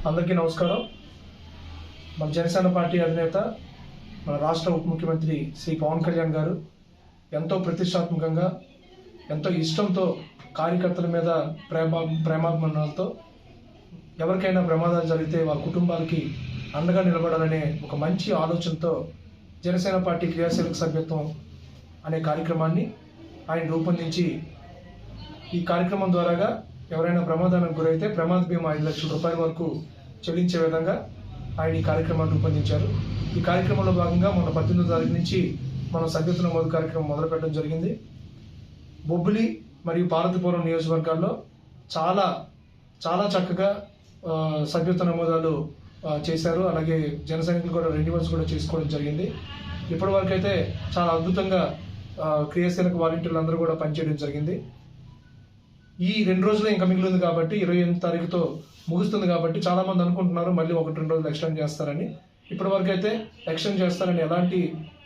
అందరికీ నమస్కారం. మన జనసేన పార్టీ అధినేత మన రాష్ట్ర ఉప ముఖ్యమంత్రి శ్రీ పవన్ కళ్యాణ్ గారు ఎంతో ప్రతిష్టాత్మకంగా ఎంతో ఇష్టంతో కార్యకర్తల మీద ప్రేమాభిమానాలతో ఎవరికైనా ప్రమాదాలు జరిగితే వాళ్ళ కుటుంబాలకి అండగా నిలబడాలనే ఒక మంచి ఆలోచనతో జనసేన పార్టీ క్రియాశీలక సభ్యత్వం అనే కార్యక్రమాన్ని ఆయన రూపొందించి ఈ కార్యక్రమం ద్వారాగా ఎవరైనా ప్రమాదానికి గురైతే ప్రమాద బీమా 5 లక్షల రూపాయల వరకు చెల్లించే విధంగా ఆయన ఈ కార్యక్రమాన్ని రూపొందించారు. ఈ కార్యక్రమంలో భాగంగా మొన్న 18వ తారీఖు నుంచి మనం సభ్యత్వ నమోదు కార్యక్రమం మొదలుపెట్టడం జరిగింది. బొబ్బిలి మరియు పార్వతీపురం నియోజకవర్గాల్లో చాలా చాలా చక్కగా సభ్యత్వ నమోదాలు చేశారు. అలాగే జన సైనికులు కూడా రెన్యువల్స్ కూడా చేసుకోవడం జరిగింది. ఇప్పటి వరకు అయితే చాలా అద్భుతంగా క్రియాశీలక వాలంటీర్లు అందరూ కూడా పనిచేయడం జరిగింది. ఈ 2 రోజులు ఇంకా మిగిలింది కాబట్టి 28వ తారీఖుతో ముగుస్తుంది కాబట్టి చాలా మంది అనుకుంటున్నారు మళ్ళీ 1-2 రోజులు ఎక్స్టెండ్ చేస్తారని. ఇప్పటి వరకు అయితే ఎక్స్టెండ్ చేస్తారని ఎలాంటి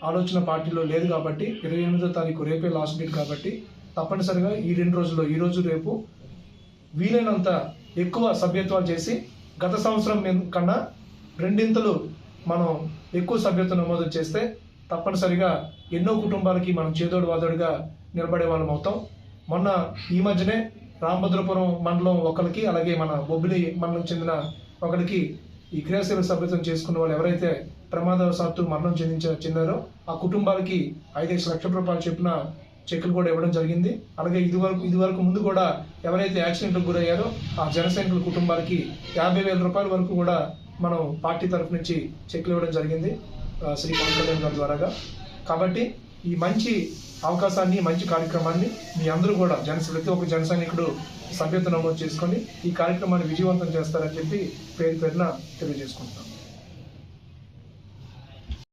ఆలోచన పార్టీలో లేదు కాబట్టి 28వ తారీఖు రేపే లాస్ట్ డేట్ కాబట్టి తప్పనిసరిగా ఈ 2 రోజుల్లో ఈ రోజు రేపు వీలైనంత ఎక్కువ సభ్యత్వాలు చేసి గత సంవత్సరం కన్నా 2 మనం ఎక్కువ సభ్యత్వ నమోదు చేస్తే తప్పనిసరిగా ఎన్నో కుటుంబాలకి మనం చేదోడు వాదోడుగా నిలబడే వాళ్ళం అవుతాం. మొన్న ఈ మధ్యనే రామభద్రపురం మండలం ఒకరికి, అలాగే మన బొబ్బిలి మండలం చెందిన ఒకరికి ఈ క్రియాశీలక సభ్యత్వం చేసుకున్న వాళ్ళు ఎవరైతే ప్రమాదవశాత్తు మరణం చెందారో ఆ కుటుంబాలకి 5 లక్షల రూపాయలు చెప్పిన చెక్కులు కూడా ఇవ్వడం జరిగింది. అలాగే ఇదివరకు ముందు కూడా ఎవరైతే యాక్సిడెంట్లకు గురయ్యారో ఆ జన సైనికుల కుటుంబాలకి 50,000 రూపాయల వరకు కూడా మనం పార్టీ తరఫు నుంచి చెక్కులు ఇవ్వడం జరిగింది శ్రీ పవన్ కళ్యాణ్ గారి ద్వారాగా. కాబట్టి ఈ మంచి అవకాశాన్ని, మంచి కార్యక్రమాన్ని మీ అందరూ కూడా ప్రతి ఒక్క జన సైనికుడు సభ్యత్వ నమోదు చేసుకొని ఈ కార్యక్రమాన్ని విజయవంతం చేస్తారని చెప్పి పేరున తెలియజేసుకుంటున్నాం.